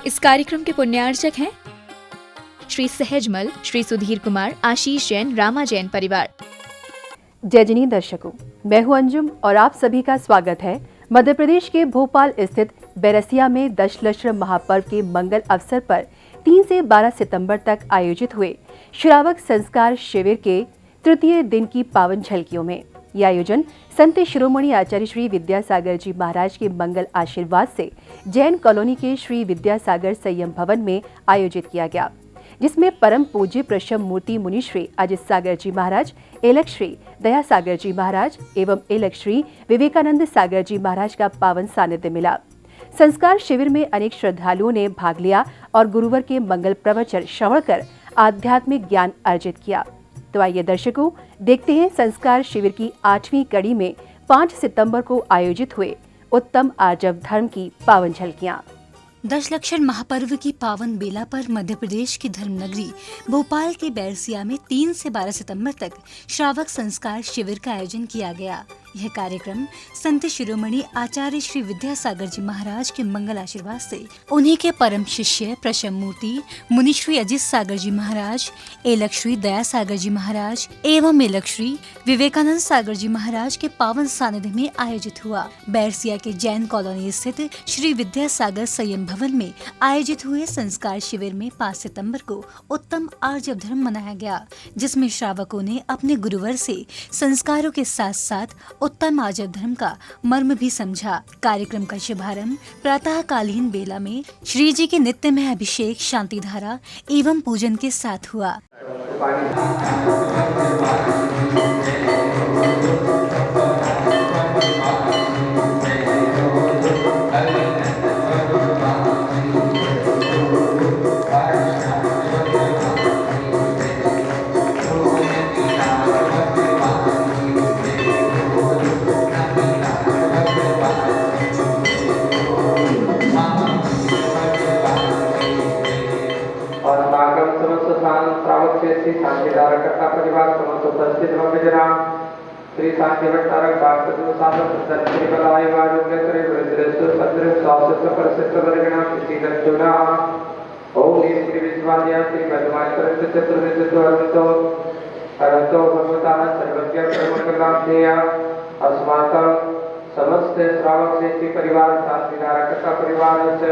इस कार्यक्रम के पुण्यार्चक हैं श्री सहजमल, श्री सुधीर कुमार, आशीष जैन, रामा जैन परिवार। जय जिनी दर्शकों, मैं हूं अंजुम और आप सभी का स्वागत है मध्य प्रदेश के भोपाल स्थित बैरसिया में दशलक्ष्म महापर्व के मंगल अवसर पर 3 से 12 सितंबर तक आयोजित हुए श्रावक संस्कार शिविर के तृतीय दिन की पावन झलकियों में। यह आयोजन संत शिरोमणि आचार्य श्री विद्यासागर जी महाराज के मंगल आशीर्वाद से जैन कॉलोनी के श्री विद्यासागर संयम भवन में आयोजित किया गया, जिसमें परम पूज्य प्रशम मूर्ति मुनिश्री अजित सागर जी महाराज, एलक श्री दया सागर जी महाराज एवं एलक श्री विवेकानंद सागर जी महाराज का पावन सानिध्य मिला। संस्कार शिविर में अनेक श्रद्धालुओं ने भाग लिया और गुरुवर के मंगल प्रवचन श्रवण कर आध्यात्मिक ज्ञान अर्जित किया। तो आइए दर्शकों, देखते हैं संस्कार शिविर की 8वीं कड़ी में 5 सितंबर को आयोजित हुए उत्तम आर्जव धर्म की पावन झलकियां। दशलक्ष्म महापर्व की पावन बेला पर मध्य प्रदेश की धर्मनगरी भोपाल के बैरसिया में 3 से 12 सितंबर तक श्रावक संस्कार शिविर का आयोजन किया गया। यह कार्यक्रम संत शिरोमणि आचार्य श्री विद्यासागर जी महाराज के मंगल आशीर्वाद से उन्हीं के परम शिष्य प्रशम मूर्ति मुनिश्री अजित सागर जी महाराज, एलक श्री दया सागर जी महाराज एवं एलक श्री विवेकानंद सागर जी महाराज के पावन सानिध्य में आयोजित हुआ। बैरसिया के जैन कॉलोनी स्थित श्री विद्यासागर संयम भवन में आयोजित हुए संस्कार शिविर में 5 सितंबर को उत्तम आर्जव धर्म मनाया गया, जिसमें श्रावकों ने अपने गुरुवर से संस्कारों के साथ साथ उत्तम आर्जव धर्म का मर्म भी समझा। कार्यक्रम का शुभारंभ प्रातःकालीन बेला में श्री जी के नित्यमय अभिषेक, शांति धारा एवं पूजन के साथ हुआ। शांतिधारकर्ता परिवार समस्त उपस्थित भक्तजना श्री शांति भट्टारक भागवत साधक सत्संग बलाय आरोग्य करे वृद्धरेश्वर भद्र स्वास्थ्य परिषद वर्गणा श्री दक्षुणा ओम श्री विश्वाद्या श्री मधुमाय परिषद चतुर्वेद द्वारतो अरतो भगवता सर्वज्ञ परमकलांतेया अस्माकं समस्त श्रावक श्रेष्ठी परिवार शांतिधारकर्ता परिवार से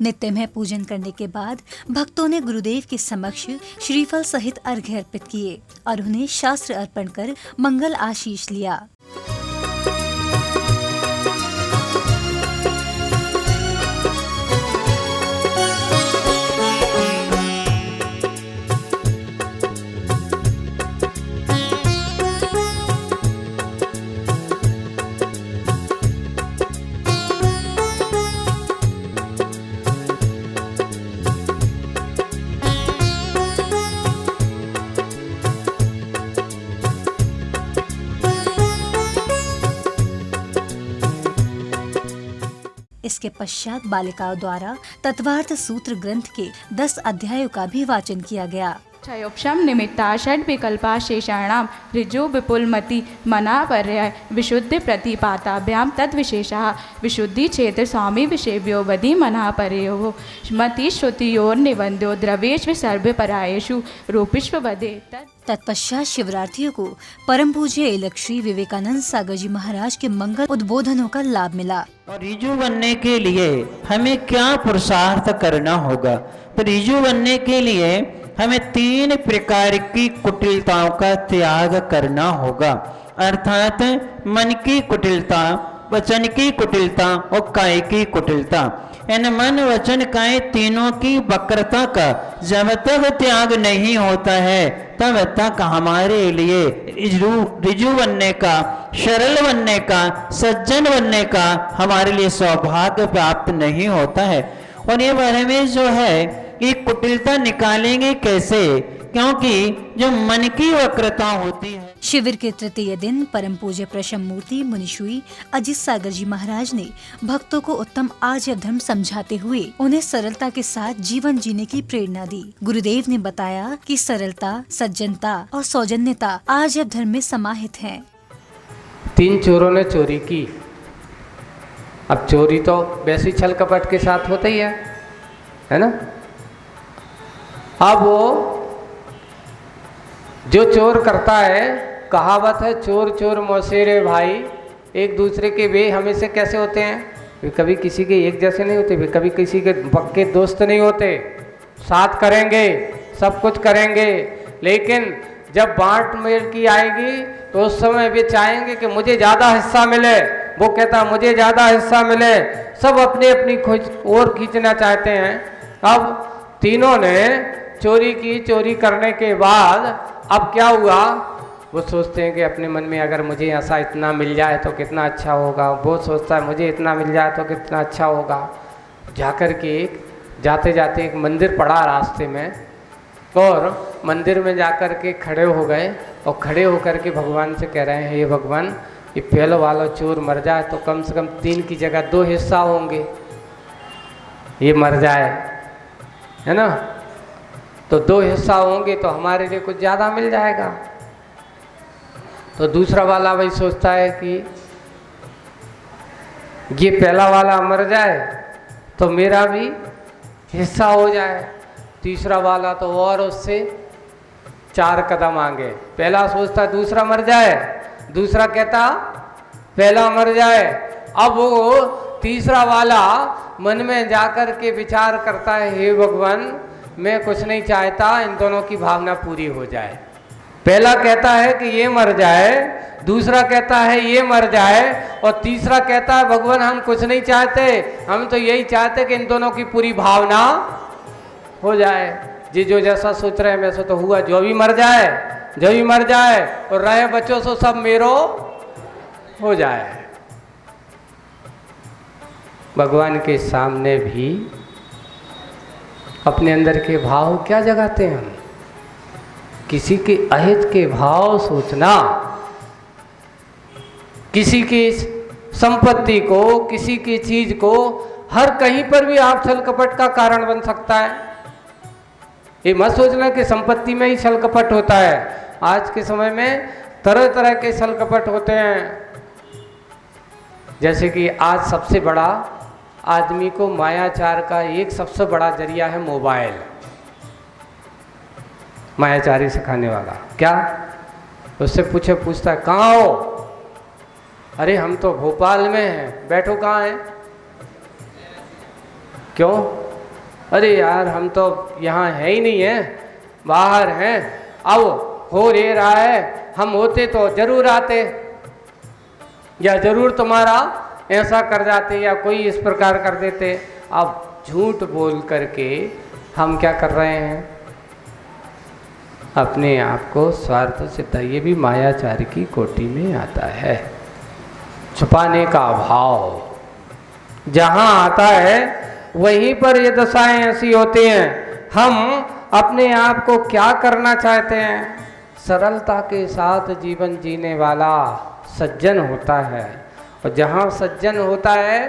नित्यमय पूजन करने के बाद भक्तों ने गुरुदेव के समक्ष श्रीफल सहित अर्घ्य अर्पित किए और उन्हें शास्त्र अर्पण कर मंगल आशीष लिया। इसके पश्चात बालिकाओं द्वारा तत्वार्थ सूत्र ग्रंथ के 10 अध्यायों का भी वाचन किया गया। क्षयोक्षम निमित्ता षड विकल्पा शेषाणाम ऋजु विपुलमति मना पर्याय विशुद्धि प्रतिपाताभ्याम तद विशेषः विशुद्धि क्षेत्र स्वामी विषेव्यो वधि मना पर्यो मति श्रुतियोर निबंध्यो द्रवेश सर्व परायेषु रूपिष्व वधे। तत्पश्चात शिवरात्रियों को परम पूज्य एलक श्री विवेकानंद सागर जी महाराज के मंगल उद्बोधनों का लाभ मिला। और ऋजु बनने के लिए हमें क्या पुरुषार्थ करना होगा? तो ऋजु बनने के लिए हमें 3 प्रकार की कुटिलताओं का त्याग करना होगा, अर्थात मन की कुटिलता, वचन की कुटिलता और काय की कुटिलता। इन मन वचन काय तीनों की वक्रता का जब तक त्याग नहीं होता है तब तक हमारे लिए रिजु बनने का, सरल बनने का, सज्जन बनने का हमारे लिए सौभाग्य प्राप्त नहीं होता है। और ये बारे में जो है ये कुटिलता निकालेंगे कैसे, क्योंकि जो मन की वक्रता होती है। शिविर के तृतीय दिन परम पूज्य प्रशम मूर्ति मुनिश्री अजित सागर जी महाराज ने भक्तों को उत्तम आर्य धर्म समझाते हुए उन्हें सरलता के साथ जीवन जीने की प्रेरणा दी। गुरुदेव ने बताया कि सरलता, सज्जनता और सौजन्यता आर्य धर्म में समाहित है। 3 चोरों ने चोरी की। अब चोरी तो वैसी छल कपट के साथ होता ही है ना। अब वो जो चोर करता है, कहावत है चोर चोर मौसेरे भाई, एक दूसरे के वे हमेशा कैसे होते हैं, वे कभी किसी के एक जैसे नहीं होते, वे कभी किसी के पक्के दोस्त नहीं होते। साथ करेंगे, सब कुछ करेंगे, लेकिन जब बांट मेल की आएगी तो उस समय वे चाहेंगे कि मुझे ज़्यादा हिस्सा मिले, वो कहता मुझे ज़्यादा हिस्सा मिले, सब अपनी अपनी ओर खींचना चाहते हैं। अब तीनों ने चोरी की। चोरी करने के बाद अब क्या हुआ, वो सोचते हैं कि अपने मन में अगर मुझे ऐसा इतना मिल जाए तो कितना अच्छा होगा, वो सोचता है मुझे इतना मिल जाए तो कितना अच्छा होगा। जाकर के जाते जाते एक मंदिर पड़ा रास्ते में, और मंदिर में जाकर के खड़े हो गए और खड़े होकर के भगवान से कह रहे हैं, हे भगवान, ये पहले वाला चोर मर जाए तो कम से कम 3 की जगह 2 हिस्सा होंगे, ये मर जाए, है ना, तो 2 हिस्सा होंगे तो हमारे लिए कुछ ज़्यादा मिल जाएगा। तो दूसरा वाला भाई सोचता है कि ये पहला वाला मर जाए तो मेरा भी हिस्सा हो जाए। तीसरा वाला तो और उससे 4 कदम आगे, पहला सोचता दूसरा मर जाए, दूसरा कहता पहला मर जाए। अब वो तीसरा वाला मन में जाकर के विचार करता है, हे भगवान, मैं कुछ नहीं चाहता, इन दोनों की भावना पूरी हो जाए। पहला कहता है कि ये मर जाए, दूसरा कहता है ये मर जाए, और तीसरा कहता है भगवान हम कुछ नहीं चाहते, हम तो यही चाहते कि इन दोनों की पूरी भावना हो जाए। जी जो जैसा सोच रहे हैं वैसा तो हुआ, जो भी मर जाए, जो भी मर जाए और रहे बच्चों सो सब मेरो हो जाए। भगवान के सामने भी अपने अंदर के भाव क्या जगाते हैं हम, किसी के अहित के भाव सोचना, किसी की संपत्ति को, किसी की चीज को, हर कहीं पर भी आप छल कपट का कारण बन सकता है। ये मत सोचना कि संपत्ति में ही छल कपट होता है। आज के समय में तरह तरह के छल कपट होते हैं। जैसे कि आज सबसे बड़ा आदमी को मायाचार का एक सबसे बड़ा जरिया है मोबाइल, मायाचारी सिखाने वाला। क्या उससे पूछता है कहाँ हो, अरे हम तो भोपाल में हैं, बैठो कहाँ हैं, क्यों, अरे यार हम तो यहाँ है ही नहीं है, बाहर हैं। अब हो रे रहा है, हम होते तो जरूर आते, या जरूर तुम्हारा ऐसा कर जाते, या कोई इस प्रकार कर देते। अब झूठ बोल करके हम क्या कर रहे हैं, अपने आप को स्वार्थ से, ये भी मायाचार की कोटि में आता है। छुपाने का भाव जहाँ आता है वहीं पर ये दशाएं ऐसी होती हैं। हम अपने आप को क्या करना चाहते हैं, सरलता के साथ जीवन जीने वाला सज्जन होता है, और जहाँ सज्जन होता है,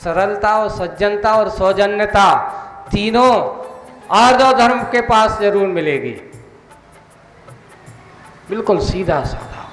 सरलता और सज्जनता और सौजन्यता तीनों आर्य धर्म के पास जरूर मिलेगी। बिल्कुल सीधा साधा,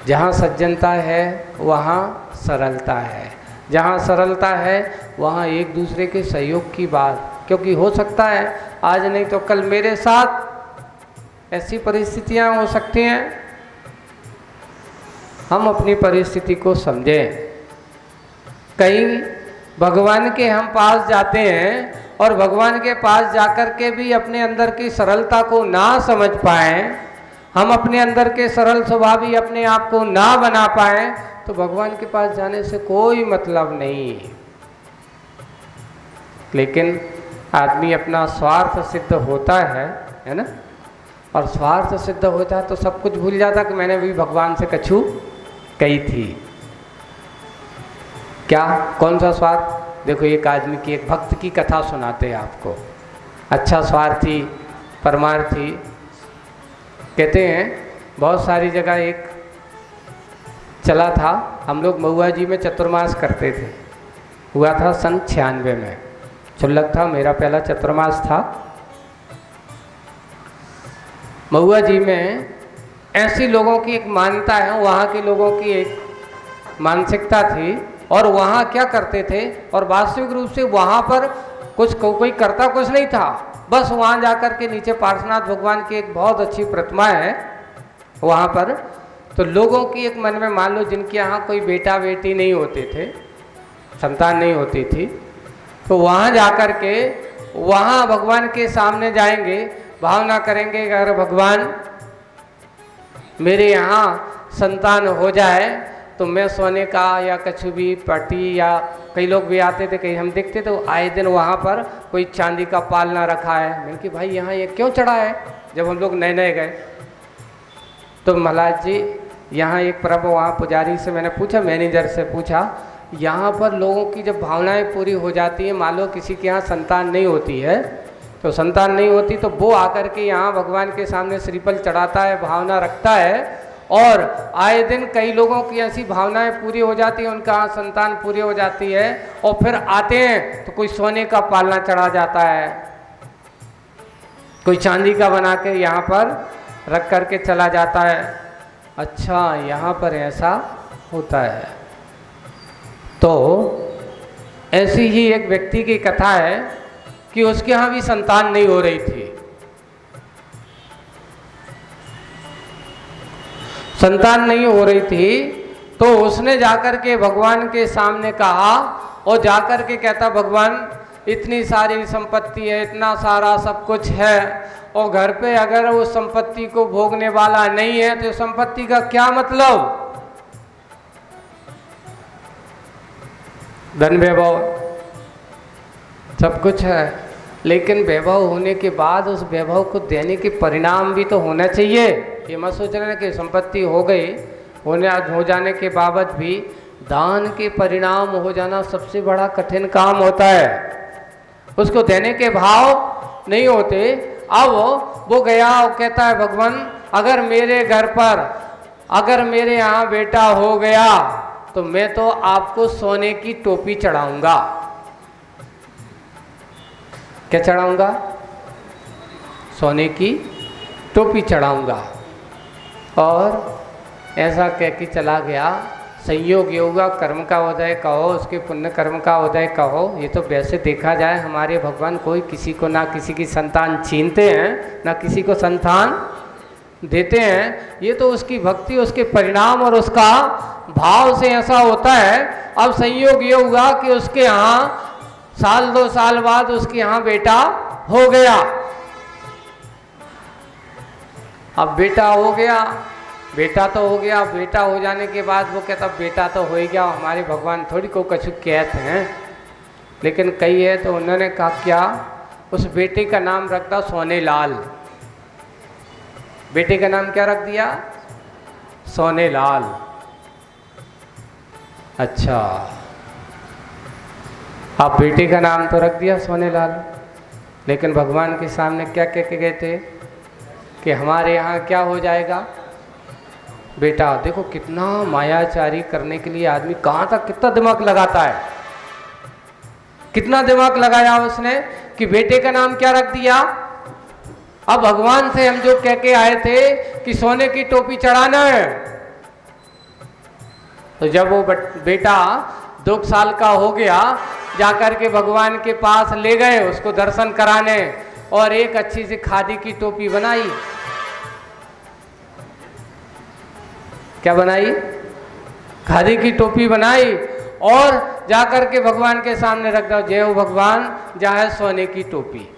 जहाँ सज्जनता है वहाँ सरलता है, जहाँ सरलता है वहाँ एक दूसरे के सहयोग की बात, क्योंकि हो सकता है आज नहीं तो कल मेरे साथ ऐसी परिस्थितियाँ हो सकती हैं। हम अपनी परिस्थिति को समझें। कहीं भगवान के हम पास जाते हैं और भगवान के पास जाकर के भी अपने अंदर की सरलता को ना समझ पाएं, हम अपने अंदर के सरल स्वभाव ही अपने आप को ना बना पाएं, तो भगवान के पास जाने से कोई मतलब नहीं। लेकिन आदमी अपना स्वार्थ सिद्ध होता है ना, और स्वार्थ सिद्ध होता है तो सब कुछ भूल जाता कि मैंने भी भगवान से कछु कही थी। क्या, कौन सा स्वार्थ? देखो, एक आदमी की, एक भक्त की कथा सुनाते हैं आपको। अच्छा स्वार्थी परमार्थी, कहते हैं बहुत सारी जगह एक चला था। हम लोग महुआ जी में चतुर्मास करते थे, हुआ था सन 96 में। चुल्लक था, मेरा पहला चतुर्मास था। महुआ जी में ऐसी लोगों की एक मान्यता है, वहाँ के लोगों की एक मानसिकता थी, और वहाँ क्या करते थे, और वास्तविक रूप से वहाँ पर कोई करता कुछ नहीं था, बस वहाँ जाकर के नीचे पार्श्वनाथ भगवान की एक बहुत अच्छी प्रतिमा है वहाँ पर। तो लोगों की एक मन में, मान लो जिनके यहाँ कोई बेटा बेटी नहीं होते थे, संतान नहीं होती थी, तो वहाँ जाकर के वहाँ भगवान के सामने जाएंगे, भावना करेंगे कि अगर भगवान मेरे यहाँ संतान हो जाए तो मैं सोने का या कछु भी पट्टी, या कई लोग भी आते थे, कहीं हम देखते थे आए दिन वहाँ पर कोई चांदी का पालना रखा है। मैंने कि भाई यहाँ ये क्यों चढ़ा है? जब हम लोग नए नए गए तो महाराज जी यहाँ एक प्रभु, वहाँ पुजारी से मैंने पूछा, मैनेजर से पूछा, यहाँ पर लोगों की जब भावनाएं पूरी हो जाती हैं, मान लो किसी के यहाँ संतान नहीं होती है, तो संतान नहीं होती तो वो आकर के यहाँ भगवान के सामने श्रीफल चढ़ाता है, भावना रखता है, और आए दिन कई लोगों की ऐसी भावनाएं पूरी हो जाती हैं, उनका यहाँ संतान पूरी हो जाती है, और फिर आते हैं तो कोई सोने का पालना चढ़ा जाता है, कोई चांदी का बना के यहाँ पर रख करके चला जाता है। अच्छा, यहाँ पर ऐसा होता है। तो ऐसी ही एक व्यक्ति की कथा है कि उसके यहाँ भी संतान नहीं हो रही थी। संतान नहीं हो रही थी तो उसने जाकर के भगवान के सामने कहा, और जाकर के कहता, भगवान इतनी सारी संपत्ति है, इतना सारा सब कुछ है, और घर पे अगर उस संपत्ति को भोगने वाला नहीं है तो संपत्ति का क्या मतलब? धन वैभव सब कुछ है, लेकिन वैभव होने के बाद उस वैभव को देने के परिणाम भी तो होना चाहिए। ये मत सोच रहे कि संपत्ति हो गई, हो जाने के बावजूद भी दान के परिणाम हो जाना सबसे बड़ा कठिन काम होता है। उसको देने के भाव नहीं होते। अब वो गया और कहता है, भगवान अगर मेरे घर पर, अगर मेरे यहाँ बेटा हो गया तो मैं तो आपको सोने की टोपी चढ़ाऊंगा। क्या चढ़ाऊंगा? सोने की टोपी चढ़ाऊंगा। और ऐसा कह के चला गया। संयोग योगा कर्म का उदय कहो, उसके पुण्य कर्म का उदय कहो। ये तो वैसे देखा जाए हमारे भगवान कोई किसी को ना किसी की संतान छीनते हैं, ना किसी को संतान देते हैं। ये तो उसकी भक्ति, उसके परिणाम और उसका भाव से ऐसा होता है। अब संयोग ये हुआ कि उसके यहाँ साल 2 साल बाद उसके यहाँ बेटा हो गया। अब बेटा हो गया, बेटा तो हो गया। बेटा हो जाने के बाद वो कहता बेटा तो हो ही गया, हमारे भगवान थोड़ी को कछु कहते हैं। लेकिन कई है तो उन्होंने कहा क्या, उस बेटे का नाम रख दिया सोनेलाल। बेटे का नाम क्या रख दिया? सोनेलाल। अच्छा, अब बेटे का नाम तो रख दिया सोनेलाल, लेकिन भगवान के सामने क्या कह के गए थे कि हमारे यहाँ क्या हो जाएगा? बेटा। देखो कितना मायाचारी करने के लिए आदमी कहाँ तक कितना दिमाग लगाता है। कितना दिमाग लगाया उसने कि बेटे का नाम क्या रख दिया। अब भगवान से हम जो कह के आए थे कि सोने की टोपी चढ़ाना है, तो जब वो बेटा 2 साल का हो गया, जाकर के भगवान के पास ले गए उसको दर्शन कराने, और एक अच्छी सी खादी की टोपी बनाई। क्या बनाई? खादी की टोपी बनाई, और जा कर के भगवान के सामने रख दो, जय हो भगवान, जहाँ है सोने की टोपी,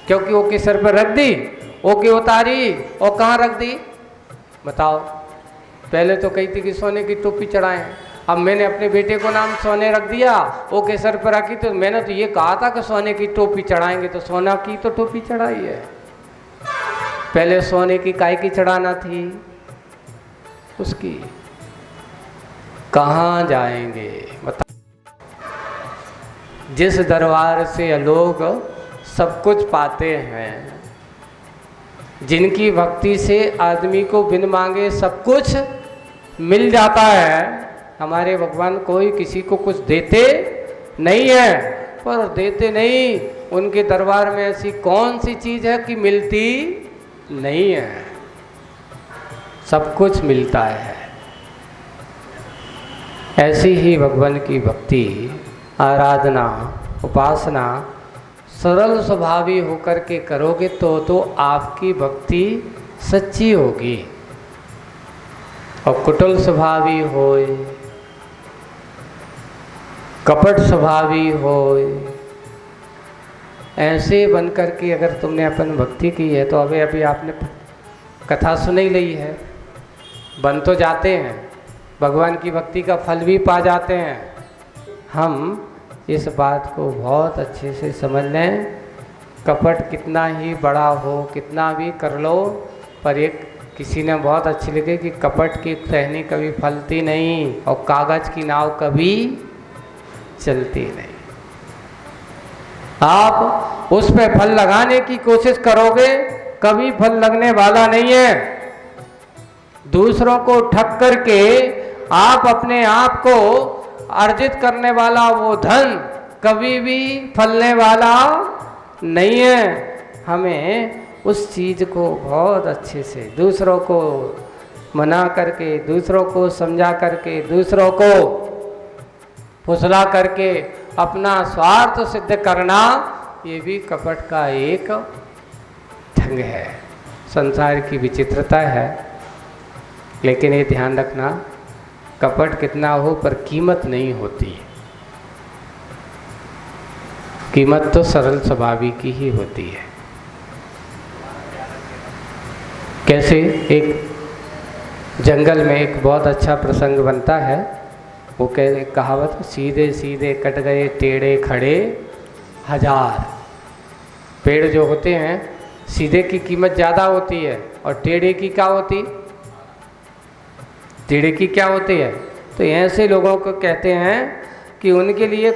क्योंकि वो के सर पर रख दी, वो के उतारी और कहाँ रख दी बताओ। पहले तो कही थी कि सोने की टोपी चढ़ाएं, अब मैंने अपने बेटे को नाम सोने रख दिया, वो के सर पर रखी, तो मैंने तो ये कहा था कि सोने की टोपी चढ़ाएंगे, तो सोना की तो टोपी चढ़ाई है। पहले सोने की काय की चढ़ाना थी उसकी। कहाँ जाएंगे बताओ। जिस दरबार से लोग सब कुछ पाते हैं, जिनकी भक्ति से आदमी को बिन मांगे सब कुछ मिल जाता है, हमारे भगवान कोई किसी को कुछ देते नहीं है, पर देते नहीं, उनके दरबार में ऐसी कौन सी चीज़ है कि मिलती नहीं है, सब कुछ मिलता है। ऐसी ही भगवान की भक्ति, आराधना, उपासना सरल स्वभावी होकर के करोगे तो आपकी भक्ति सच्ची होगी। और कुटिल स्वभावी होए, कपट स्वभावी होए, ऐसे बन कर के अगर तुमने अपन भक्ति की है, तो अभी आपने कथा सुनी ली है, बन तो जाते हैं, भगवान की भक्ति का फल भी पा जाते हैं। हम इस बात को बहुत अच्छे से समझ लें, कपट कितना ही बड़ा हो, कितना भी कर लो, पर एक किसी ने बहुत अच्छी लगी कि कपट की टहनी कभी फलती नहीं और कागज की नाव कभी चलती नहीं। आप उस पे फल लगाने की कोशिश करोगे, कभी फल लगने वाला नहीं है। दूसरों को ठग करके आप अपने आप को अर्जित करने वाला वो धन कभी भी फलने वाला नहीं है। हमें उस चीज़ को बहुत अच्छे से दूसरों को मना करके, दूसरों को समझा करके, दूसरों को फुसला करके अपना स्वार्थ सिद्ध करना, ये भी कपट का एक ढंग है, संसार की विचित्रता है। लेकिन ये ध्यान रखना, कपट कितना हो पर कीमत नहीं होती है। कीमत तो सरल स्वभावी की ही होती है। कैसे एक जंगल में एक बहुत अच्छा प्रसंग बनता है, वो कहावत, सीधे सीधे कट गए टेढ़े खड़े हजार। पेड़ जो होते हैं सीधे की कीमत ज़्यादा होती है और टेढ़े की क्या होती, टेढ़े की क्या होती है। तो ऐसे लोगों को कहते हैं कि उनके लिए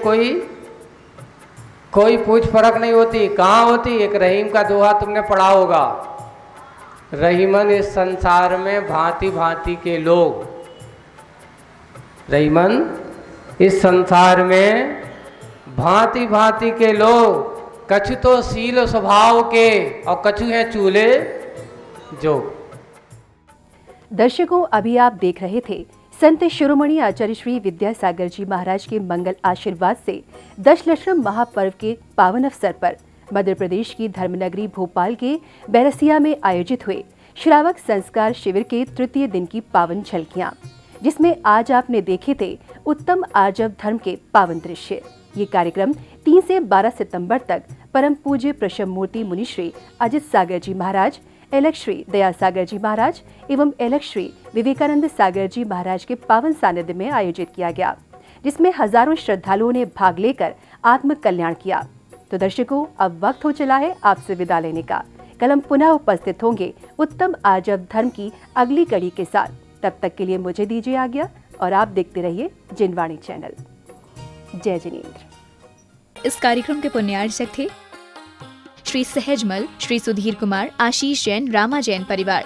कोई पूछ फर्क नहीं होती। कहाँ होती, एक रहीम का दोहा तुमने पढ़ा होगा, रहीमन इस संसार में भांति भांति के लोग, रहीमन इस संसार में भांति भांति के लोग, कछु तो सील स्वभाव के और कछु है चूल्हे जो। दर्शकों, अभी आप देख रहे थे संत शिरोमणि आचार्य श्री विद्यासागर जी महाराज के मंगल आशीर्वाद से दशलक्ष्म महापर्व के पावन अवसर पर मध्य प्रदेश की धर्मनगरी भोपाल के बैरसिया में आयोजित हुए श्रावक संस्कार शिविर के तृतीय दिन की पावन झलकियां, जिसमें आज आपने देखे थे उत्तम आर्जव धर्म के पावन दृश्य। ये कार्यक्रम 3 से 12 सितंबर तक परम पूज्य प्रशम मूर्ति मुनि श्री अजित सागर जी महाराज, एलक श्री दया सागर जी महाराज एवं एलक श्री विवेकानंद सागर जी महाराज के पावन सानिध्य में आयोजित किया गया, जिसमें हजारों श्रद्धालुओं ने भाग लेकर आत्म कल्याण किया। तो दर्शकों, अब वक्त हो चला है आपसे विदा लेने का। कल हम पुनः उपस्थित होंगे उत्तम आर्जव धर्म की अगली कड़ी के साथ। तब तक के लिए मुझे दीजिए आज्ञा और आप देखते रहिए जिनवाणी चैनल। जय जिनेंद्र। इस कार्यक्रम के पुण्यार्चक थे श्री सहजमल, श्री सुधीर कुमार, आशीष जैन, रामा जैन परिवार।